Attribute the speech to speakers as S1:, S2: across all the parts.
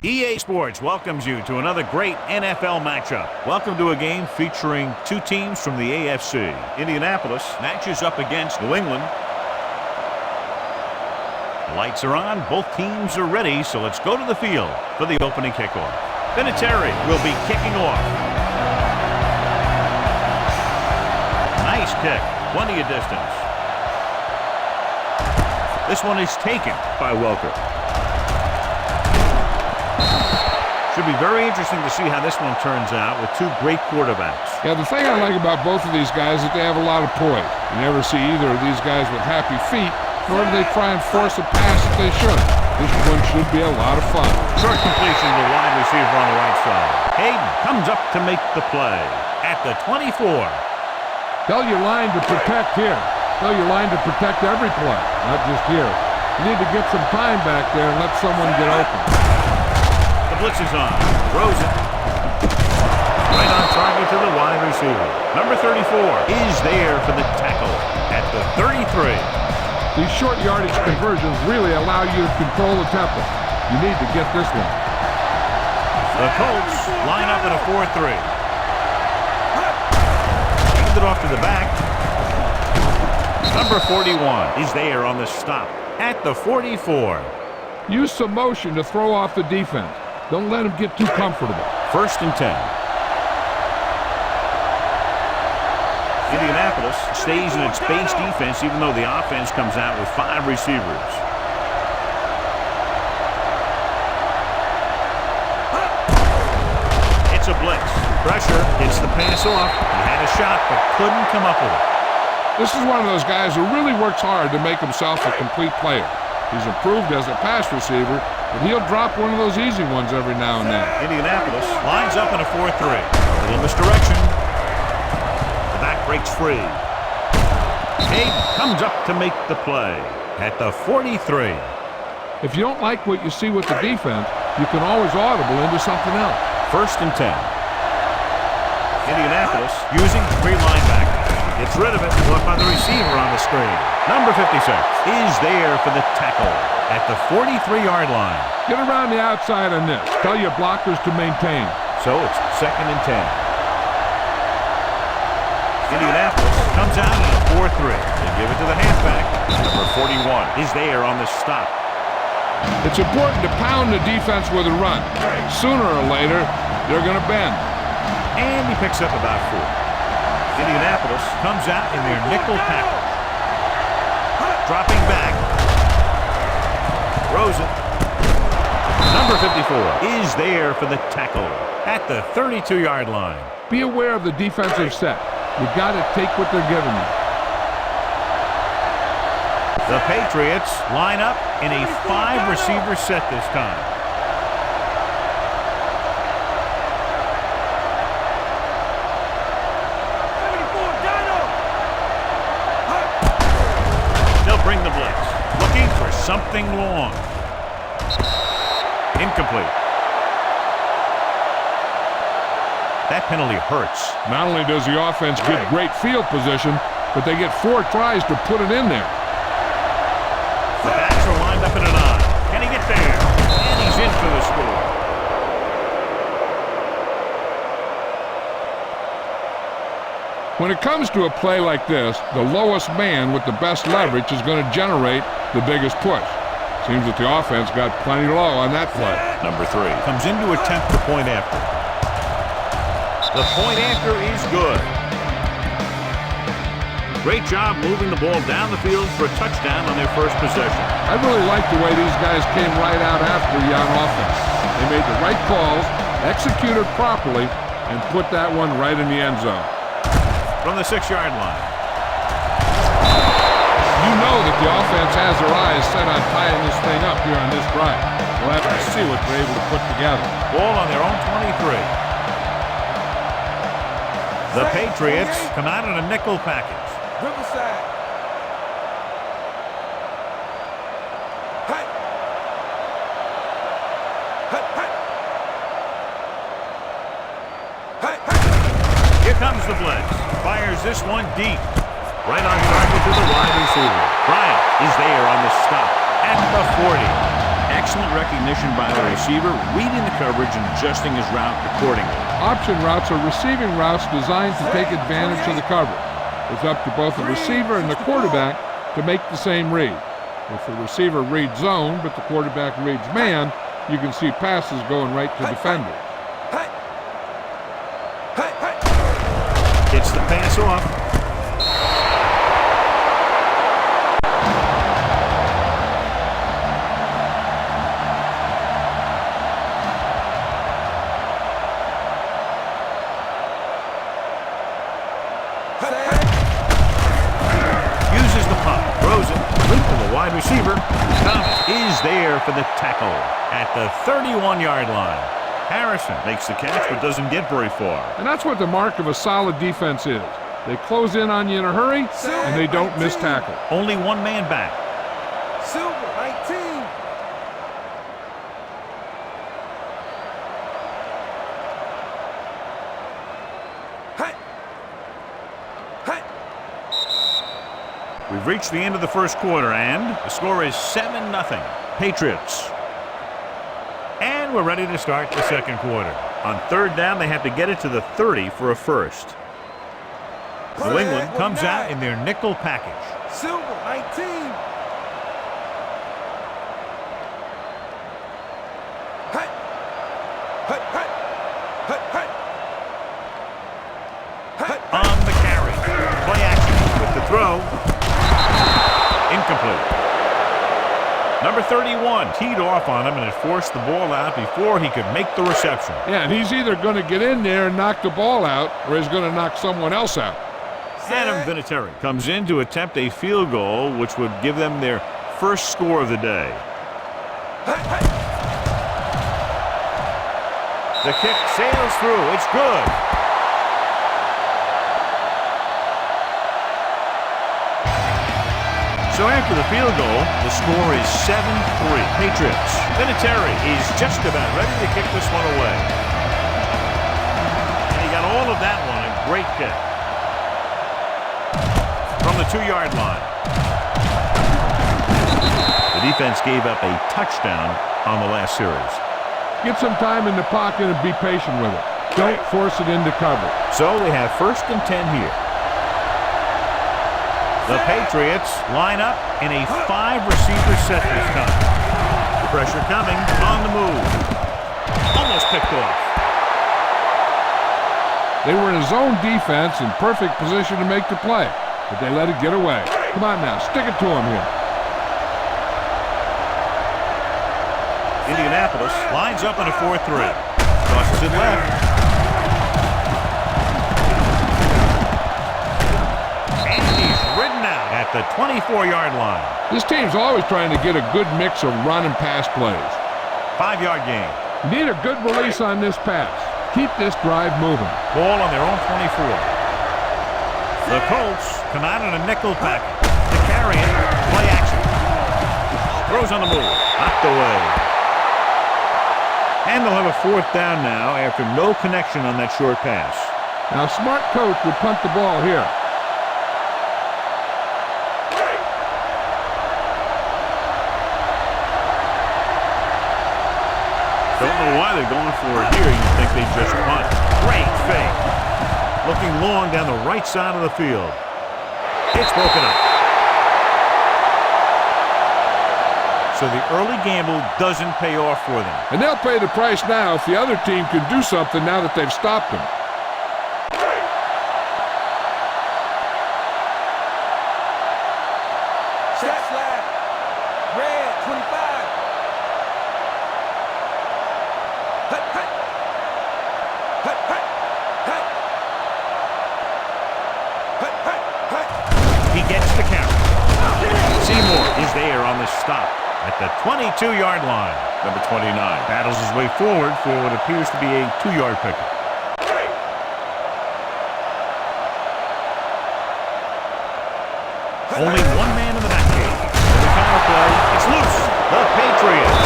S1: EA Sports welcomes you to another great NFL matchup. Welcome to a game featuring two teams from the AFC. Indianapolis matches up against New England. The lights are on. Both teams are ready, so let's go to the field for the opening kickoff. Vinatieri will be kicking off. Nice kick. Plenty of distance. This one is taken by Welker. Should be very interesting to see how this one turns out with two great quarterbacks.
S2: Yeah, the thing I like about both of these guys is that they have a lot of poise. You never see either of these guys with happy feet, nor do they try and force a pass that they should. This one should be a lot of fun.
S1: Short completion to the wide receiver on the right side. Hayden comes up to make the play at the 24.
S2: Tell your line to protect here. Tell your line to protect every play, not just here. You need to get some time back there and let someone get open.
S1: The blitz is on. Throws it. Right on target to the wide receiver. Number 34 is there for the tackle at the 33.
S2: These short yardage conversions really allow you to control the tempo. You need to get this one.
S1: The Colts line up in a 4-3. Hand it off to the back. Number 41 is there on the stop at the 44.
S2: Use some motion to throw off the defense. Don't let them get too comfortable.
S1: 1st and 10. Indianapolis stays in its base defense even though the offense comes out with 5 receivers. It's a blitz. Pressure gets the pass off. He had a shot but couldn't come up with it.
S2: This is one of those guys who really works hard to make himself a complete player. He's improved as a pass receiver, but he'll drop one of those easy ones every now and then.
S1: Indianapolis lines up in a 4-3. A little misdirection. The back breaks free. Hayden comes up to make the play at the 43.
S2: If you don't like what you see with the defense, you can always audible into something else.
S1: 1st and 10. Indianapolis using 3 linebackers. Gets rid of it. Caught by the receiver on the screen. Number 56 is there for the tackle at the 43-yard line.
S2: Get around the outside on this. Tell your blockers to maintain.
S1: So it's 2nd and 10. Indianapolis comes out in a 4-3. They give it to the halfback. Number 41 is there on the stop.
S2: It's important to pound the defense with a run. Sooner or later, they're going to bend.
S1: And he picks up about 4. Indianapolis comes out in their nickel package. Dropping back. Throws it. Number 54 is there for the tackle at the 32-yard line.
S2: Be aware of the defensive set. You've got to take what they're giving you.
S1: The Patriots line up in a 5-receiver set this time. Bring the blitz. Looking for something long. Incomplete. That penalty hurts.
S2: Not only does the offense get great field position, but they get 4 tries to put it in there.
S1: The backs are lined up in an eye. Can he get there? And he's in for the score.
S2: When it comes to a play like this, the lowest man with the best leverage is going to generate the biggest push. Seems that the offense got plenty low on that play.
S1: Number 3 comes in to attempt the point after. The point after is good. Great job moving the ball down the field for a touchdown on their first possession.
S2: I really like the way these guys came right out after you on offense. They made the right calls, executed properly, and put that one right in the end zone.
S1: From the 6-yard line.
S2: You know that the offense has their eyes set on tying this thing up here on this drive. We'll have to see what they're able to put together.
S1: Ball on their own 23. The Patriots come out in a nickel package.
S3: Riverside. Hey. Hey, hey. Hey, hey.
S1: Here comes the blitz. Fires this one deep. Right on target to the wide receiver. Bryant is there on the stop at the 40. Excellent recognition by the receiver, reading the coverage and adjusting his route accordingly.
S2: Option routes are receiving routes designed to take advantage of the coverage. It's up to both the receiver and the quarterback to make the same read. If the receiver reads zone, but the quarterback reads man, you can see passes going right to defenders.
S1: Gets the pass off. Uses the pump, throws it, leap to the wide receiver. Thomas is there for the tackle at the 31-yard line. Harrison makes the catch but doesn't get very far.
S2: And that's what the mark of a solid defense is. They close in on you in a hurry, and they don't miss tackle.
S1: Only one man back.
S3: Silver, 19.
S1: We've reached the end of the first quarter, and the score is 7-0. Patriots. And we're ready to start the second quarter. On third down, they have to get it to the 30 for a first. New England comes out in their nickel package.
S3: Silver, 19.
S1: On the carry. Play action with the throw. Incomplete. Number 31 teed off on him and had forced the ball out before he could make the reception.
S2: Yeah, and he's either going to get in there and knock the ball out, or he's going to knock someone else out.
S1: Adam Vinatieri comes in to attempt a field goal, which would give them their first score of the day. The kick sails through. It's good. So after the field goal, the score is 7-3. Patriots. Vinatieri is just about ready to kick this one away. And he got all of that one. A great kick. From the 2-yard line. The defense gave up a touchdown on the last series.
S2: Get some time in the pocket and be patient with it. Don't force it into cover.
S1: So they have 1st and 10 here. The Patriots line up in a 5-receiver set this time. Pressure coming, on the move. Almost picked off.
S2: They were in a zone defense in perfect position to make the play, but they let it get away. Come on now, stick it to them here.
S1: Indianapolis lines up in a 4-3. Tosses it left. At the 24-yard line.
S2: This team's always trying to get a good mix of run and pass plays.
S1: 5-yard gain.
S2: You need a good release on this pass. Keep this drive moving.
S1: Ball on their own 24. The Colts come out in a nickel package. To carry it, play action. Throws on the move. Knocked away. And they'll have a 4th down now after no connection on that short pass.
S2: Now, a smart coach would punt the ball here.
S1: Don't know why they're going for it here. You'd think they just punt. Great fake. Looking long down the right side of the field. It's broken up. So the early gamble doesn't pay off for them.
S2: And they'll pay the price now if the other team can do something now that they've stopped them.
S3: Shot slide. Red, 25.
S1: He gets the count. Seymour is there on the stop at the 22-yard line. Number 29 battles his way forward for what appears to be a 2-yard pickup. Only one man in the back gate. The final play, it's loose. The Patriots.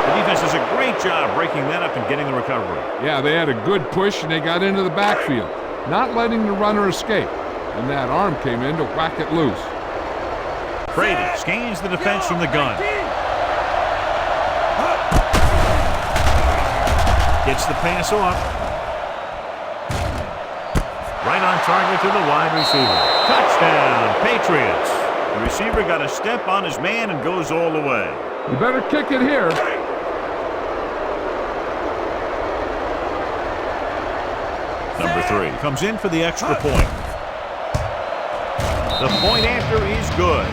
S1: The defense does a great job breaking that up and getting the recovery.
S2: Yeah, they had a good push and they got into the backfield, not letting the runner escape. And that arm came in to whack it loose.
S1: Brady scans the defense from the gun. Gets the pass off. Right on target to the wide receiver. Touchdown, Patriots. The receiver got a step on his man and goes all the way.
S2: You better kick it here.
S1: Number 3 comes in for the extra point. The point after is good.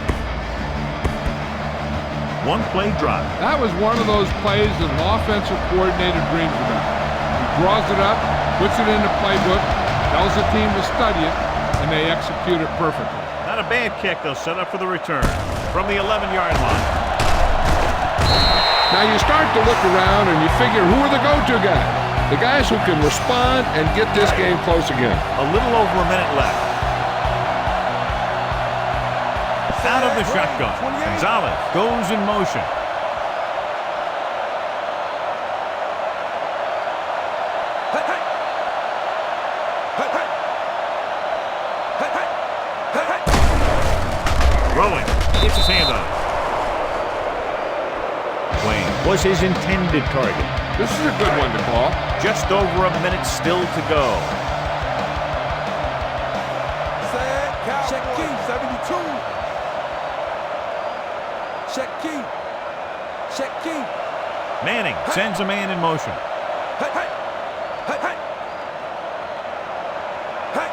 S1: One-play drive.
S2: That was one of those plays that an offensive coordinator dreams about. He draws it up, puts it in the playbook, tells the team to study it, and they execute it perfectly.
S1: Not a bad kick. They'll set up for the return from the 11-yard line.
S2: Now you start to look around and you figure, who are the go-to guys? The guys who can respond and get this game close again.
S1: A little over a minute left. Out of the shotgun. Gonzalez goes in motion. Throwing. Gets his hand on it. Wayne was his intended target.
S2: This is a good one to call.
S1: Just over a minute still to go.
S3: Check key, 72. Check key. Check key.
S1: Manning sends a man in motion.
S3: Hey, hey. Hey, hey. Hey.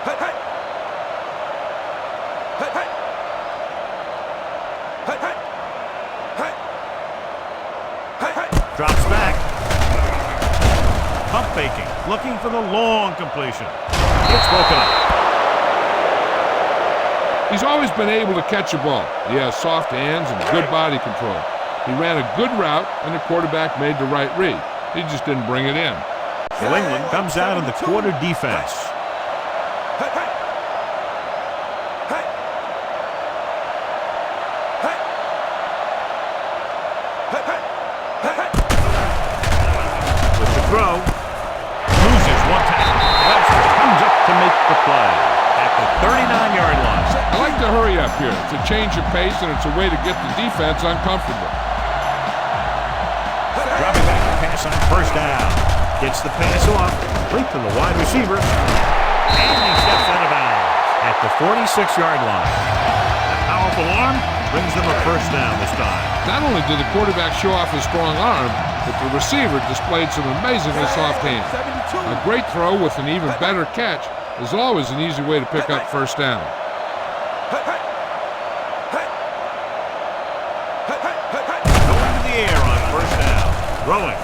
S3: Hey, hey. Hey, hey. Hey, hey. Hey. Hey, hey.
S1: Drops back. Pump faking. Looking for the long completion. It's broken up.
S2: He's always been able to catch a ball. He has soft hands and good body control. He ran a good route, and the quarterback made the right read. He just didn't bring it in.
S1: New England comes out in the quarter defense.
S3: Hey, hey. Hey. Hey. Hey, hey. Hey, hey.
S1: With the throw, loses one tackle. Webster comes up to make the play at the 39-yard line.
S2: I like to hurry up here. It's a change of pace, and it's a way to get the defense uncomfortable.
S1: Dropping back to pass on first down. Gets the pass off. Complete to the wide receiver. And he steps out of bounds at the 46-yard line. A powerful arm brings them a first down this time.
S2: Not only did the quarterback show off his strong arm, but the receiver displayed some amazingly soft hands. A great throw with an even better catch is always an easy way to pick up first down.
S1: Going to the air on first down. Throwing.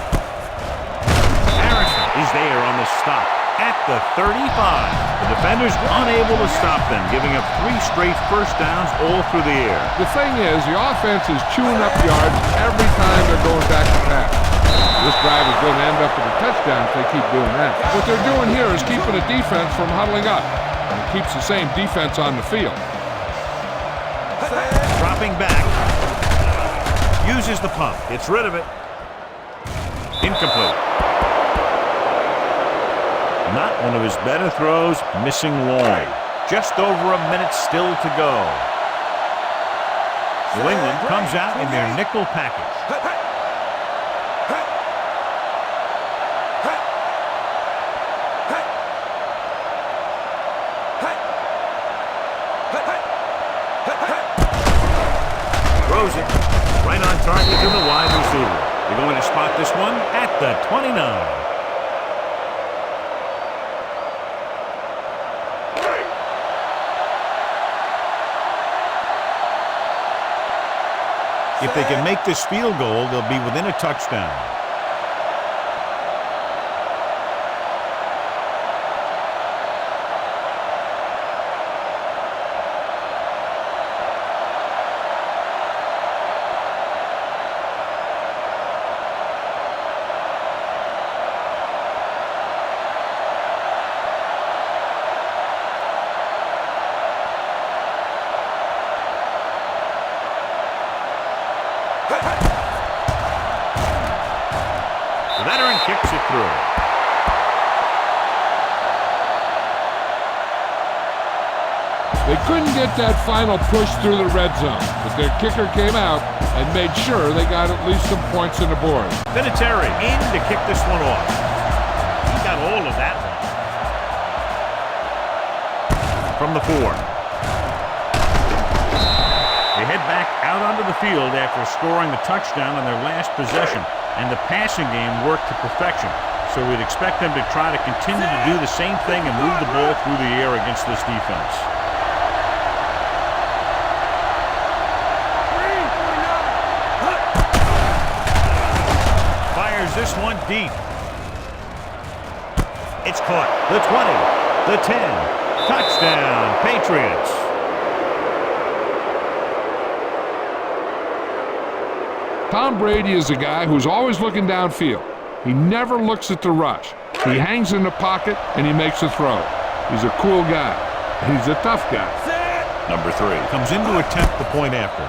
S1: Harrison is there on the stop at the 35. The defenders unable to stop them, giving up 3 straight first downs all through the air.
S2: The thing is, the offense is chewing up yards every time they're going back to pass. This drive is going to end up with a touchdown if they keep doing that. What they're doing here is keeping the defense from huddling up. And it keeps the same defense on the field.
S1: Dropping back. Uses the pump. Gets rid of it. Incomplete. Not one of his better throws. Missing long. Just over a minute still to go. New England comes out in their nickel package. Throws it right on target to the wide receiver. They're going to spot this one at the 29. If they can make this field goal, they'll be within a touchdown. The veteran kicks it through.
S2: They couldn't get that final push through the red zone, but their kicker came out and made sure they got at least some points on the board.
S1: Vinatieri in to kick this one off. He got all of that one. From the 4. They head back out onto the field after scoring the touchdown on their last possession, and the passing game worked to perfection. So we'd expect them to try to continue to do the same thing and move the ball through the air against this defense. Fires this one deep. It's caught. The 20, the 10. Touchdown, Patriots.
S2: Tom Brady is a guy who's always looking downfield. He never looks at the rush. He hangs in the pocket and he makes a throw. He's a cool guy. He's a tough guy.
S1: Number 3 comes in to attempt the point after.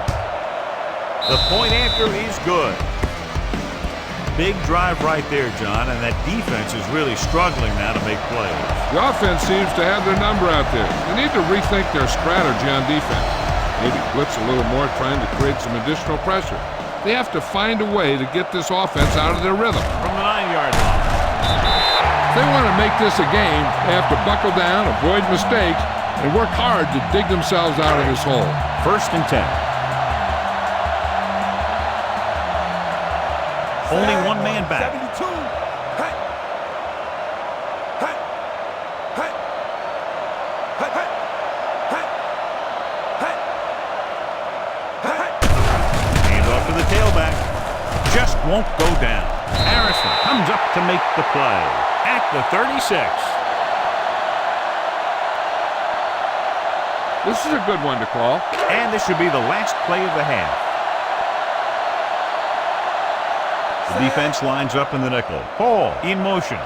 S1: The point after is good. Big drive right there, John, and that defense is really struggling now to make plays.
S2: The offense seems to have their number out there. They need to rethink their strategy on defense. Maybe blitz a little more, trying to create some additional pressure. They have to find a way to get this offense out of their rhythm.
S1: From the 9-yard line.
S2: If they want to make this a game, they have to buckle down, avoid mistakes, and work hard to dig themselves out of this hole.
S1: 1st and 10. Only one man back.
S3: 72. Hey. Hey. Hey. Hey. Hey. Hey. Hey. Hey.
S1: Hand off to the tailback. Just won't go down. Harrison comes up to make the play at the 36.
S2: This is a good one to call.
S1: And this should be the last play of the half. The defense lines up in the nickel. Hall in motion.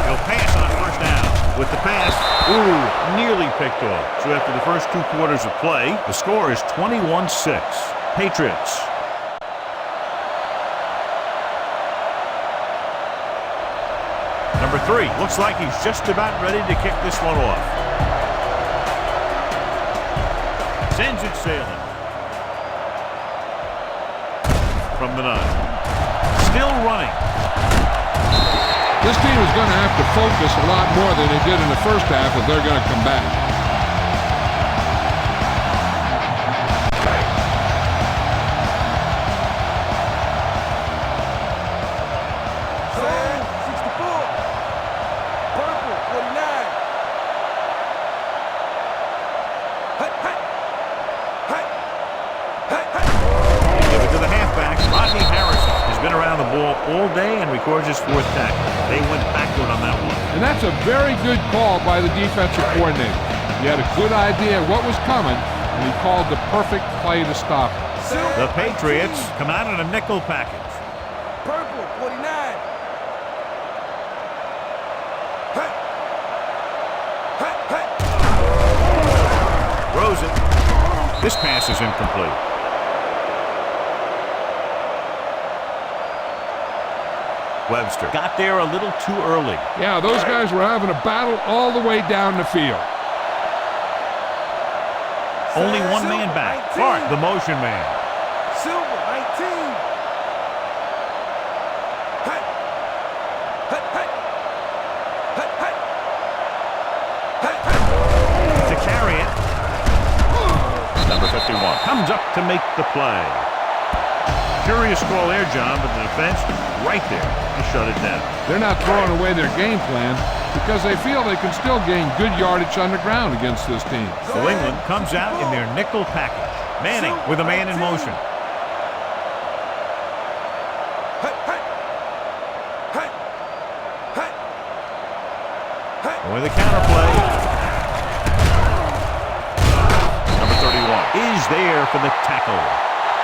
S1: He'll pass on 1st down. With the pass, nearly picked off. So after the first 2 quarters of play, the score is 21-6. Patriots. Number 3 looks like he's just about ready to kick this one off. Sends it sailing. From the 9. Still running.
S2: This team is going to have to focus a lot more than they did in the first half if they're going to come back.
S1: All day and records his 4th tackle. They went backward on that one.
S2: And that's a very good call by the defensive coordinator. He had a good idea of what was coming, and he called the perfect play to stop it.
S1: The Patriots come out in a nickel package.
S3: Purple, 49. Hey. Hey. Hey.
S1: Throws it. This pass is incomplete. Webster got there a little too early.
S2: Yeah, those guys were having a battle all the way down the field.
S1: Only one man back. Clark, the motion man.
S3: Silver, 19. Hey. Hey. Hey. Hey. Hey. Hey. Hey.
S1: To carry it. Number 51 comes up to make the play. Curious call there, John, but the defense right there to shut it down.
S2: They're not throwing away their game plan because they feel they can still gain good yardage on the ground against this team.
S1: New England comes out in their nickel package. Manning with a man in motion.
S3: Hey. Hey. Hey. Hey. Hey.
S1: With a counter play. Number 31 is there for the tackle.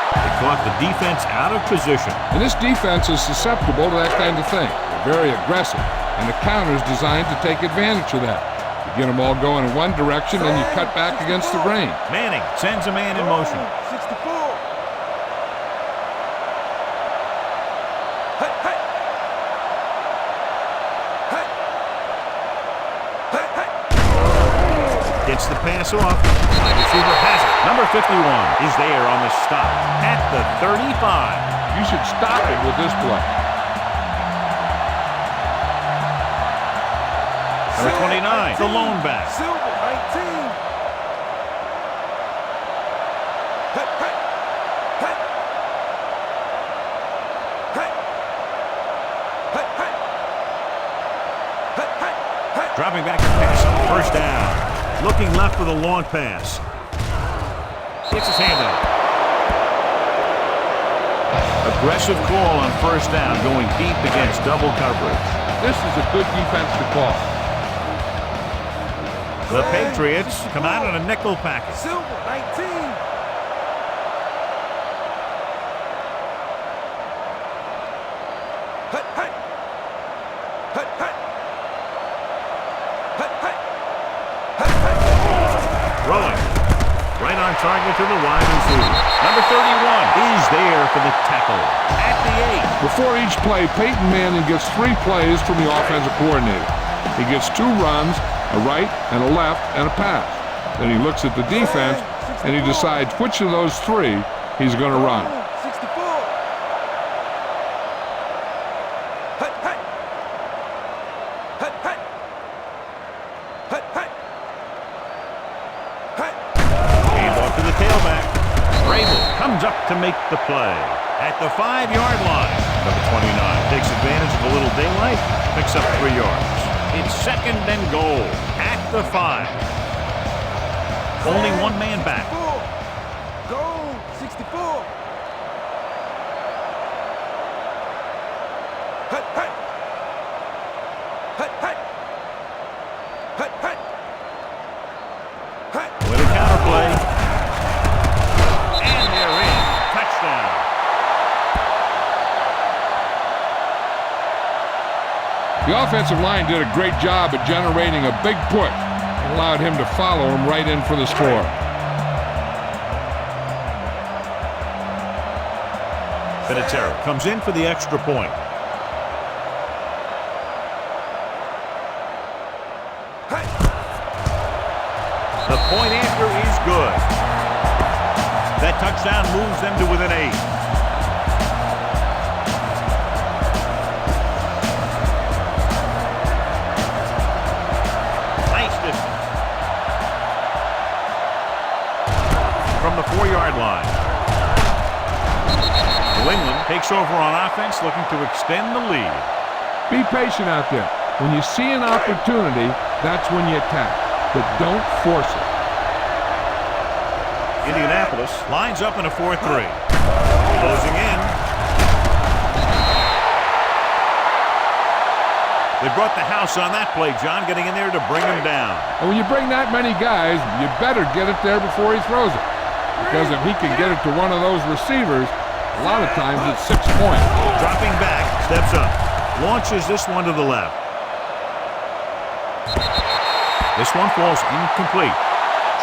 S1: They caught the defense out of position.
S2: And this defense is susceptible to that kind of thing. They're very aggressive, and the counter is designed to take advantage of that. You get them all going in one direction, then you cut back against the grain.
S1: Manning sends a man in motion.
S3: 64. Hey. Hey. Hey. Hey. Hey.
S1: Gets the pass off. Wide receiver has it. Number 51 is there on the stop at the 35.
S2: You should stop him with this play.
S1: Number 29, the lone back.
S3: Silver, 19. Hey, hey. Hey. Hey. Hey, hey. Hey, hey. Hey.
S1: Dropping back to pass on first down. Looking left for the long pass. Gets his hand up. Aggressive call on first down, going deep against double coverage.
S2: This is a good defense to call.
S1: The Patriots come out in a nickel package.
S3: Silver, 19. Hey, hey. Hey, hey. Hey, hey. Hey, hey.
S1: Throwing. Right on target to the wide receiver. Number 31 is there for the tackle at the 8.
S2: Before each play, Peyton Manning gets 3 plays from the offensive coordinator. He gets 2 runs, a right and a left, and a pass. Then he looks at the defense, and he decides which of those 3 he's going to run.
S3: 64. Hey, hey. Hey, hey. Hey, hey. Hey.
S1: Hand off to the tailback. Rabel comes up to make the play at the 5-yard line. Number 29 takes advantage of a little daylight, picks up 3 yards. It's second and goal at the 5. Only one man back.
S3: Goal, 64. Hey, hey. Hey, hey. Hey, hey. Hey.
S1: With a counter play. And they're in. Touchdown.
S2: The offensive line did a great job at generating a big push and allowed him to follow him right in for the score.
S1: Vinatieri comes in for the extra point.
S3: Hey.
S1: The point after is good. That touchdown moves them to within 8. From the 4-yard line. New England takes over on offense, looking to extend the lead.
S2: Be patient out there. When you see an opportunity, that's when you attack. But don't force it.
S1: Indianapolis lines up in a 4-3. Closing in. They brought the house on that play, John, getting in there to bring him down.
S2: And when you bring that many guys, you better get it there before he throws it. Because if he can get it to one of those receivers, a lot of times it's 6 points.
S1: Dropping back, steps up. Launches this one to the left. This one falls incomplete.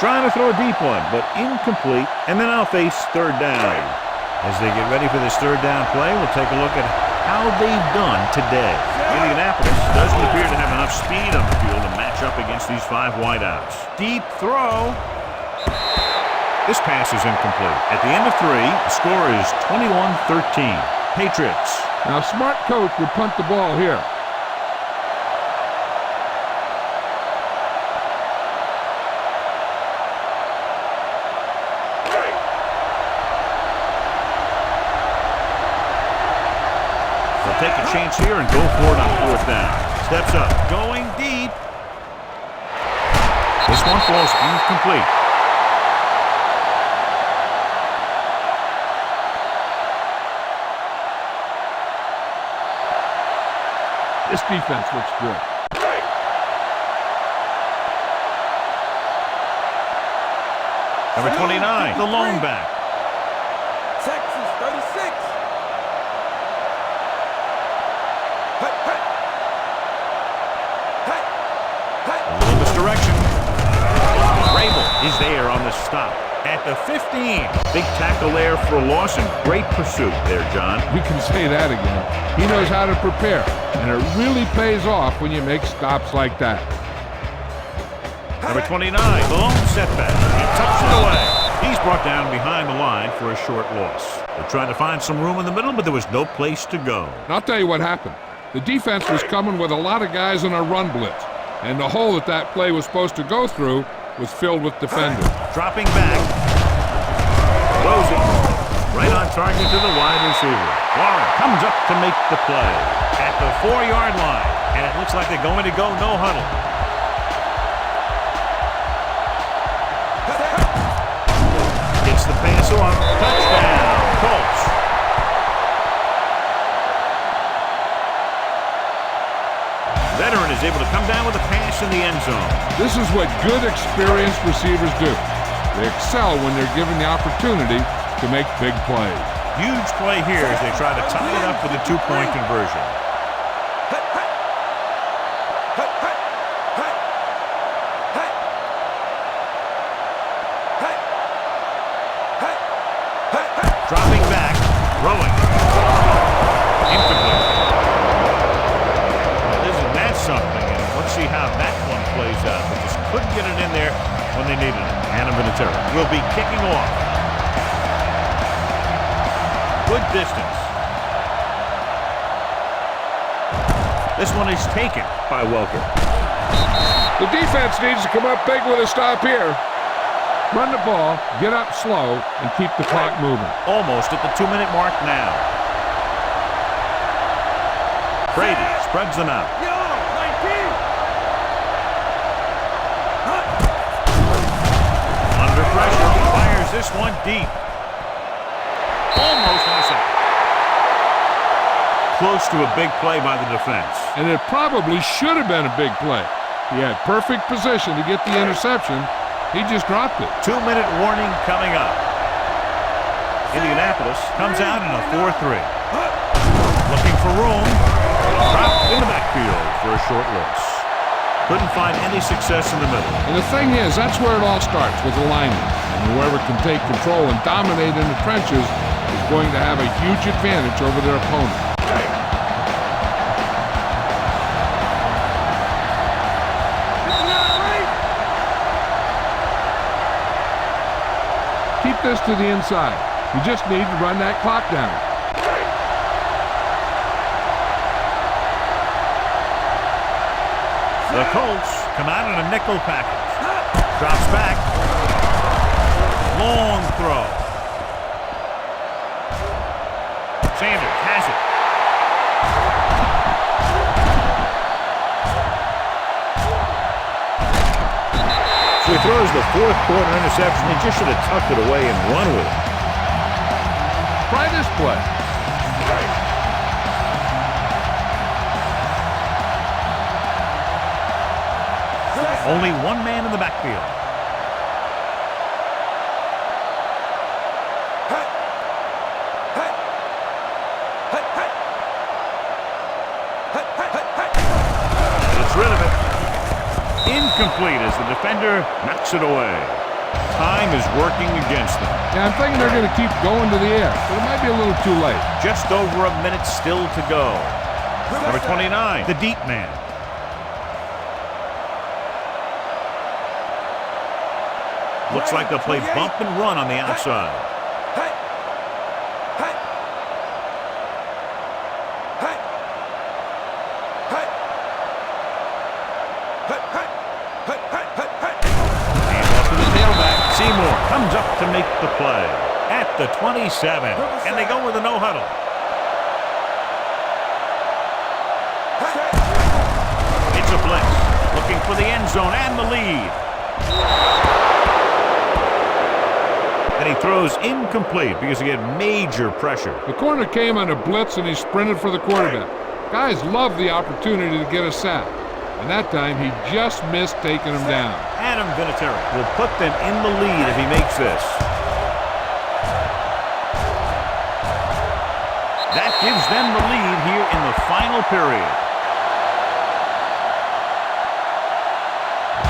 S1: Trying to throw a deep one, but incomplete. And then I'll face third down. As they get ready for this third down play, we'll take a look at how they've done today. Indianapolis doesn't appear to have enough speed on the field to match up against these 5 wideouts. Deep throw. This pass is incomplete. At the end of 3, the score is 21-13. Patriots.
S2: Now, a smart coach would punt the ball here.
S1: They'll take a chance here and go for it on 4th down. Steps up, going deep. This one falls incomplete.
S2: This defense looks good.
S1: Number 29, the lone back.
S3: Texas, 36. Hey, hey. Hey. Hey.
S1: A little misdirection. Rabel is there on the stop at the 15. Big tackle there for a loss and great pursuit there, John.
S2: You can say that again. He knows how to prepare, and it really pays off when you make stops like that.
S1: Number 29, the lone setback. He tucks it away. He's brought down behind the line for a short loss. They're trying to find some room in the middle, but there was no place to go.
S2: And I'll tell you what happened. The defense was coming with a lot of guys in a run blitz, and the hole that play was supposed to go through was filled with defenders.
S1: Dropping back. Rosie. Right on target to the wide receiver. Warren comes up to make the play at the 4-yard line. And it looks like they're going to go no huddle. Gets the pass off. Touchdown, Colts. Veteran is able to come down with a pass in the end zone.
S2: This is what good, experienced receivers do. They excel when they're given the opportunity to make big plays.
S1: Huge play here as they try to tie it up with a 2-point conversion. Dropping back, throwing. Incomplete. Well, isn't that something? And let's see how that one plays out. They just couldn't get it in there when they needed it. Adam Vinatieri will be kicking off. Good distance. This one is taken by Welker.
S2: The defense needs to come up big with a stop here. Run the ball, get up slow, and keep the clock moving.
S1: Almost at the 2-minute mark now. Brady spreads them out. Under pressure, he fires this one deep. Almost intercepted. Close to a big play by the defense.
S2: And it probably should have been a big play. He had perfect position to get the interception. He just dropped it.
S1: 2-minute warning coming up. Indianapolis comes out in a 4-3. Looking for room. Dropped in the backfield for a short loss. Couldn't find any success in the middle.
S2: And the thing is, that's where it all starts, with alignment. And whoever can take control and dominate in the trenches is going to have a huge advantage over their opponent. Keep this to the inside. You just need to run that clock down.
S1: The Colts come out in a nickel package. Drops back. Long throw. Sanders has it. So he throws the 4th quarter interception. He just should have tucked it away and run with it.
S2: Try this play.
S1: Only one man in the backfield. Gets rid of it. Incomplete as the defender knocks it away. Time is working against them.
S2: Yeah, I'm thinking they're going to keep going to the air, but it might be a little too late.
S1: Just over a minute still to go. Number 29, the deep man. Looks like they'll play bump and run on the outside. And off to the tailback. Seymour comes up to make the play at the 27. And they go with a no huddle. It's a blitz. Looking for the end zone and the lead. And he throws incomplete because he had major pressure.
S2: The corner came on a blitz and he sprinted for the quarterback. Guys love the opportunity to get a sack. And that time he just missed taking him down.
S1: Adam Vinatieri will put them in the lead if he makes this. That gives them the lead here in the final period.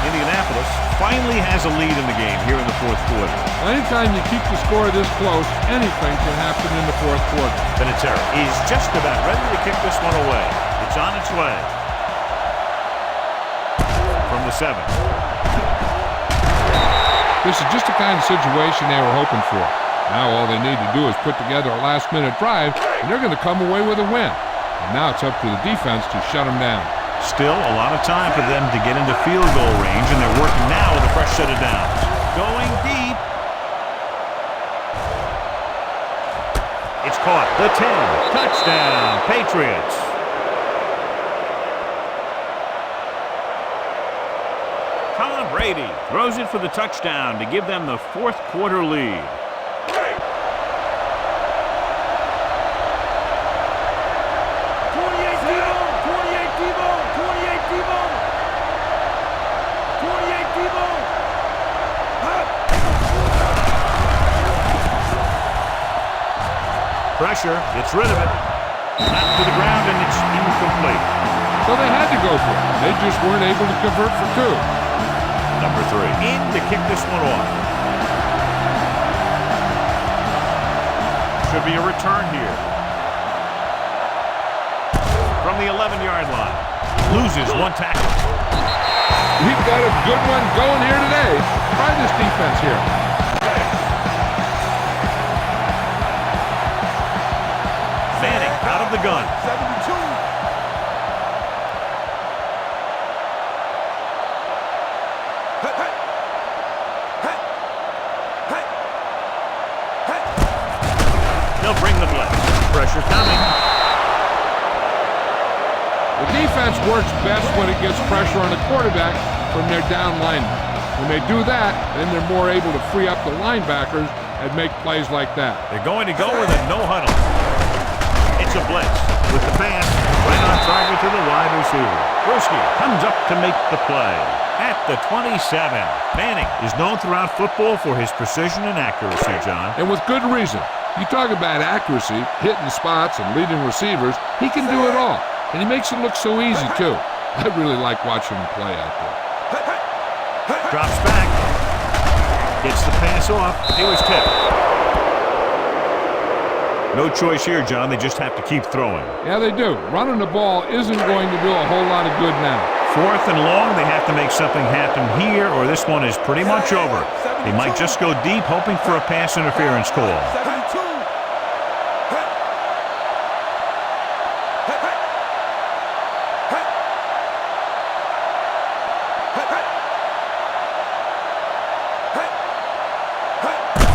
S1: Indianapolis finally has a lead in the game here in the 4th quarter.
S2: Anytime you keep the score this close, anything can happen in the 4th quarter.
S1: Vinatieri is just about ready to kick this one away. It's on its way. From the 7.
S2: This is just the kind of situation they were hoping for. Now all they need to do is put together a last-minute drive, and they're going to come away with a win. And now it's up to the defense to shut them down.
S1: Still a lot of time for them to get into field goal range, and they're working now with a fresh set of downs. Going deep. It's caught. The 10. Touchdown, Patriots. Tom Brady throws it for the touchdown to give them the fourth quarter lead.
S3: 28
S1: Pressure, gets rid of it. Knocked to the ground, and it's incomplete.
S2: So they had to go for it. They just weren't able to convert for two.
S1: Number 3 in to kick this one off. Should be a return here. From the 11-yard line. Loses one tackle.
S2: We've got a good one going here today. Try this defense here.
S1: Manning out of the gun.
S3: 72.
S1: They'll bring the blitz. Pressure coming.
S2: The defense works best when it gets pressure on the quarterback from their down linemen. When they do that, then they're more able to free up the linebackers and make plays like that.
S1: They're going to go with a no huddle. It's a blitz with the pass right on target to the wide receiver. Brewski comes up to make the play at the 27. Manning is known throughout football for his precision and accuracy, John.
S2: And with good reason. You talk about accuracy, hitting spots, and leading receivers, he can do it all. And he makes it look so easy, too. I really like watching him play out there.
S1: Drops back. Gets the pass off. He was tipped. No choice here, John. They just have to keep throwing.
S2: Yeah, they do. Running the ball isn't going to do a whole lot of good now.
S1: 4th and long. They have to make something happen here, or this one is pretty much over. They might just go deep, hoping for a pass interference call.
S3: 72.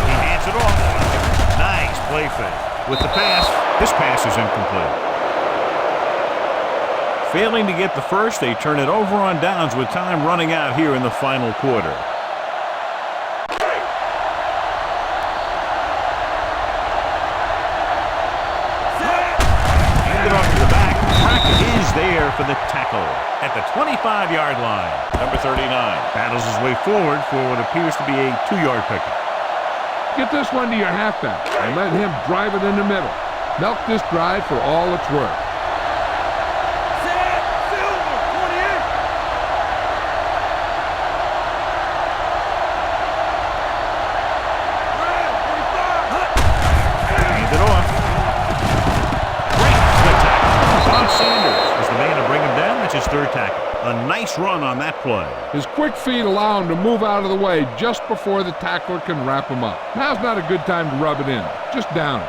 S1: He hands it off. Nice play fake. With the pass, this pass is incomplete. Failing to get the first, they turn it over on downs with time running out here in the final quarter. Handed off to the back. Brackett is there for the tackle at the 25-yard line. Number 39 battles his way forward for what appears to be a 2-yard pickup.
S2: Get this one to your halfback and let him drive it in the middle. Milk this drive for all it's worth.
S1: His third tackle. A nice run on that play.
S2: His quick feet allow him to move out of the way just before the tackler can wrap him up. Now's not a good time to rub it in. Just down it.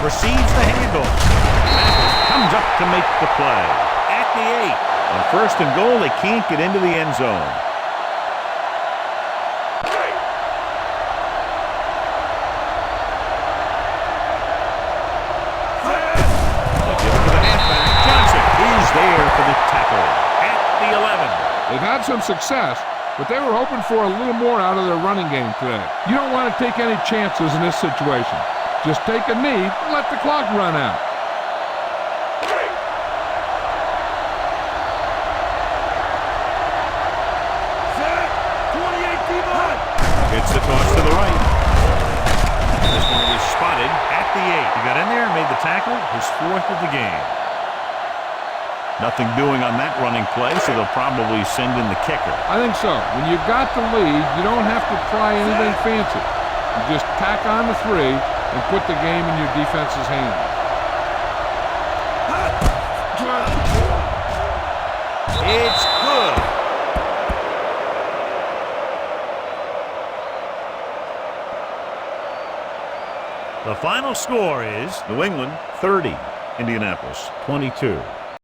S1: Receives the handoff. Comes up to make the play. At the 8. On 1st and goal, they can't get into the end zone. There for the tackle at the 11.
S2: They've had some success, but they were hoping for a little more out of their running game today. You don't want to take any chances in this situation. Just take a knee and let the clock run out.
S1: It's the toss to the right. This one was spotted at the 8. He got in there and made the tackle, his 4th of the game. Nothing doing on that running play, so they'll probably send in the kicker.
S2: I think so. When you've got the lead, you don't have to try anything fancy. You just tack on the 3 and put the game in your defense's hands.
S1: It's good. The final score is New England 30, Indianapolis 22.